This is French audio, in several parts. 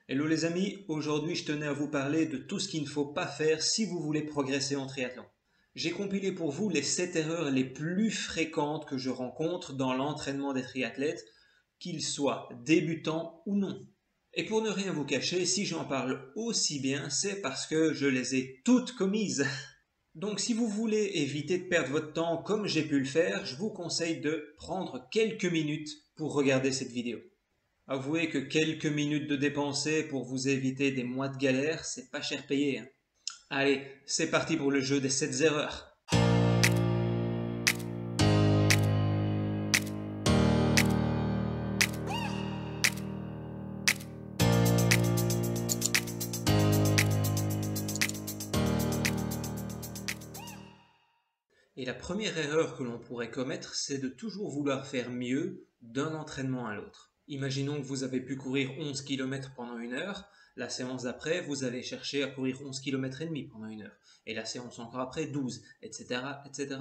Hello les amis, aujourd'hui je tenais à vous parler de tout ce qu'il ne faut pas faire si vous voulez progresser en triathlon. J'ai compilé pour vous les 7 erreurs les plus fréquentes que je rencontre dans l'entraînement des triathlètes, qu'ils soient débutants ou non. Et pour ne rien vous cacher, si j'en parle aussi bien, c'est parce que je les ai toutes commises. Donc si vous voulez éviter de perdre votre temps comme j'ai pu le faire, je vous conseille de prendre quelques minutes pour regarder cette vidéo. Avouez que quelques minutes de dépensées pour vous éviter des mois de galère, c'est pas cher payé, hein. Allez, c'est parti pour le jeu des 7 erreurs. Et la première erreur que l'on pourrait commettre, c'est de toujours vouloir faire mieux d'un entraînement à l'autre. Imaginons que vous avez pu courir 11 km pendant une heure, la séance d'après, vous allez chercher à courir 11 km et demi pendant une heure, et la séance encore après 12, etc., etc.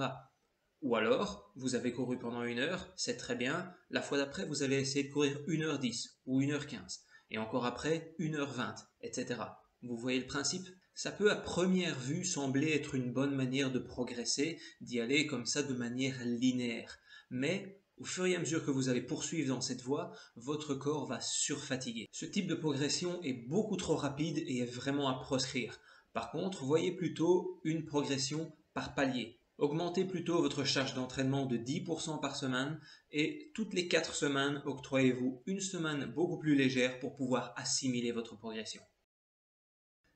Ou alors, vous avez couru pendant une heure, c'est très bien, la fois d'après, vous allez essayer de courir 1h10 ou 1h15, et encore après 1h20, etc. Vous voyez le principe? Ça peut à première vue sembler être une bonne manière de progresser, d'y aller comme ça de manière linéaire. Mais au fur et à mesure que vous allez poursuivre dans cette voie, votre corps va surfatiguer. Ce type de progression est beaucoup trop rapide et est vraiment à proscrire. Par contre, voyez plutôt une progression par palier. Augmentez plutôt votre charge d'entraînement de 10% par semaine et toutes les 4 semaines, octroyez-vous une semaine beaucoup plus légère pour pouvoir assimiler votre progression.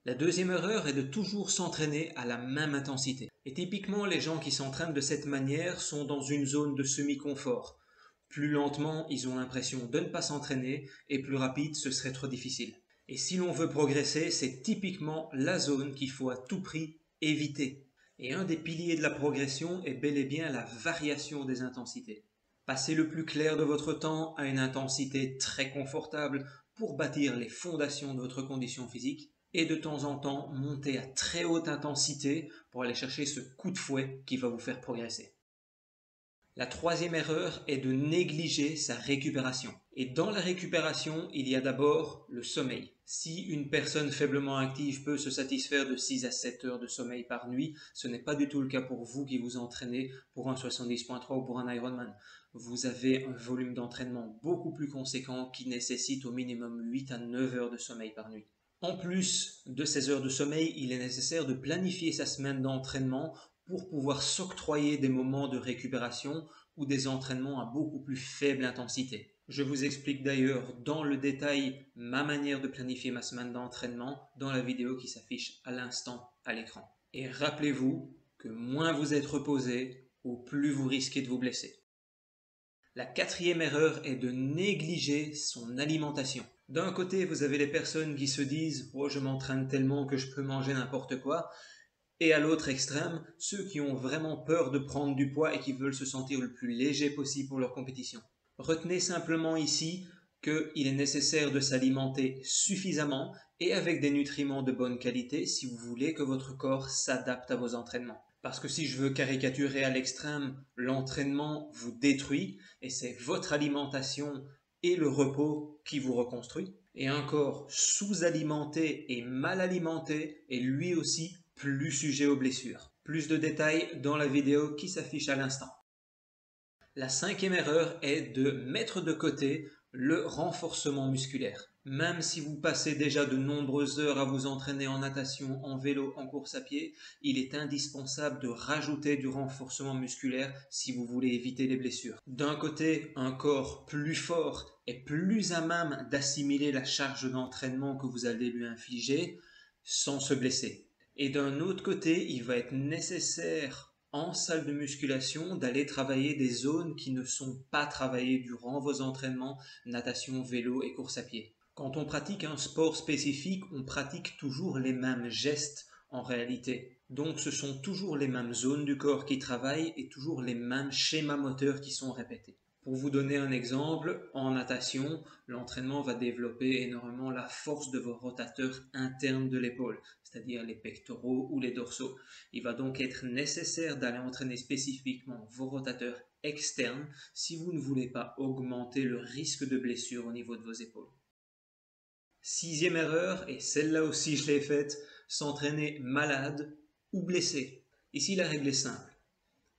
La deuxième erreur est de toujours s'entraîner à la même intensité. Et typiquement, les gens qui s'entraînent de cette manière sont dans une zone de semi-confort. Plus lentement, ils ont l'impression de ne pas s'entraîner et plus rapide, ce serait trop difficile. Et si l'on veut progresser, c'est typiquement la zone qu'il faut à tout prix éviter. Et un des piliers de la progression est bel et bien la variation des intensités. Passez le plus clair de votre temps à une intensité très confortable pour bâtir les fondations de votre condition physique et de temps en temps monter à très haute intensité pour aller chercher ce coup de fouet qui va vous faire progresser. La troisième erreur est de négliger sa récupération. Et dans la récupération, il y a d'abord le sommeil. Si une personne faiblement active peut se satisfaire de 6 à 7 heures de sommeil par nuit, ce n'est pas du tout le cas pour vous qui vous entraînez pour un 70.3 ou pour un Ironman. Vous avez un volume d'entraînement beaucoup plus conséquent qui nécessite au minimum 8 à 9 heures de sommeil par nuit. En plus de ces heures de sommeil, il est nécessaire de planifier sa semaine d'entraînement pour pouvoir s'octroyer des moments de récupération ou des entraînements à beaucoup plus faible intensité. Je vous explique d'ailleurs dans le détail ma manière de planifier ma semaine d'entraînement dans la vidéo qui s'affiche à l'instant à l'écran. Et rappelez-vous que moins vous êtes reposé, au plus vous risquez de vous blesser. La quatrième erreur est de négliger son alimentation. D'un côté, vous avez les personnes qui se disent « Oh, je m'entraîne tellement que je peux manger n'importe quoi », et à l'autre extrême, ceux qui ont vraiment peur de prendre du poids et qui veulent se sentir le plus léger possible pour leur compétition. Retenez simplement ici qu'il est nécessaire de s'alimenter suffisamment et avec des nutriments de bonne qualité si vous voulez que votre corps s'adapte à vos entraînements. Parce que si je veux caricaturer à l'extrême, l'entraînement vous détruit et c'est votre alimentation et le repos qui vous reconstruit. Et un corps sous-alimenté et mal alimenté est lui aussi plus sujet aux blessures. Plus de détails dans la vidéo qui s'affiche à l'instant. La cinquième erreur est de mettre de côté le renforcement musculaire. Même si vous passez déjà de nombreuses heures à vous entraîner en natation, en vélo, en course à pied, il est indispensable de rajouter du renforcement musculaire si vous voulez éviter les blessures. D'un côté, un corps plus fort est plus à même d'assimiler la charge d'entraînement que vous allez lui infliger sans se blesser. Et d'un autre côté, il va être nécessaire en salle de musculation d'aller travailler des zones qui ne sont pas travaillées durant vos entraînements, natation, vélo et course à pied. Quand on pratique un sport spécifique, on pratique toujours les mêmes gestes en réalité. Donc ce sont toujours les mêmes zones du corps qui travaillent et toujours les mêmes schémas moteurs qui sont répétés. Pour vous donner un exemple, en natation, l'entraînement va développer énormément la force de vos rotateurs internes de l'épaule, c'est-à-dire les pectoraux ou les dorsaux. Il va donc être nécessaire d'aller entraîner spécifiquement vos rotateurs externes si vous ne voulez pas augmenter le risque de blessure au niveau de vos épaules. Sixième erreur, et celle-là aussi je l'ai faite, s'entraîner malade ou blessé. Ici la règle est simple.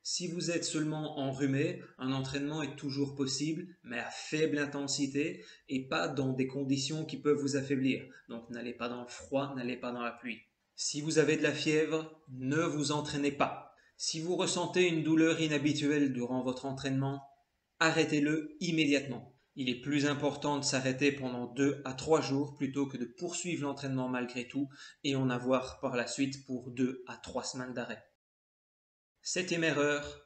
Si vous êtes seulement enrhumé, un entraînement est toujours possible, mais à faible intensité et pas dans des conditions qui peuvent vous affaiblir. Donc n'allez pas dans le froid, n'allez pas dans la pluie. Si vous avez de la fièvre, ne vous entraînez pas. Si vous ressentez une douleur inhabituelle durant votre entraînement, arrêtez-le immédiatement. Il est plus important de s'arrêter pendant 2 à 3 jours plutôt que de poursuivre l'entraînement malgré tout et en avoir par la suite pour 2 à 3 semaines d'arrêt. Septième erreur,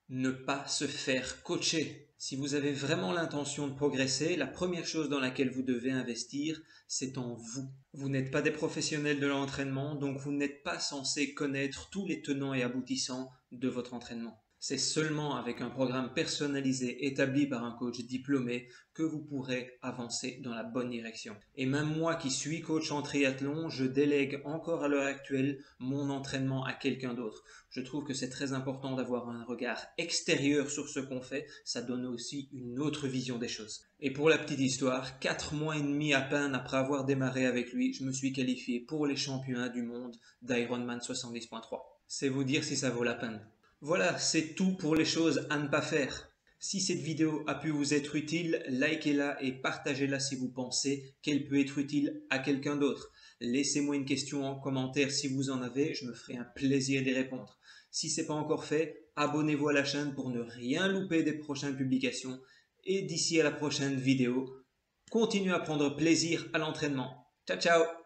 ne pas se faire coacher. Si vous avez vraiment l'intention de progresser, la première chose dans laquelle vous devez investir, c'est en vous. Vous n'êtes pas des professionnels de l'entraînement, donc vous n'êtes pas censé connaître tous les tenants et aboutissants de votre entraînement. C'est seulement avec un programme personnalisé établi par un coach diplômé que vous pourrez avancer dans la bonne direction. Et même moi qui suis coach en triathlon, je délègue encore à l'heure actuelle mon entraînement à quelqu'un d'autre. Je trouve que c'est très important d'avoir un regard extérieur sur ce qu'on fait, ça donne aussi une autre vision des choses. Et pour la petite histoire, 4 mois et demi à peine après avoir démarré avec lui, je me suis qualifié pour les championnats du monde d'Ironman 70.3. C'est vous dire si ça vaut la peine. Voilà, c'est tout pour les choses à ne pas faire. Si cette vidéo a pu vous être utile, likez-la et partagez-la si vous pensez qu'elle peut être utile à quelqu'un d'autre. Laissez-moi une question en commentaire si vous en avez, je me ferai un plaisir d'y répondre. Si ce n'est pas encore fait, abonnez-vous à la chaîne pour ne rien louper des prochaines publications. Et d'ici à la prochaine vidéo, continuez à prendre plaisir à l'entraînement. Ciao ciao!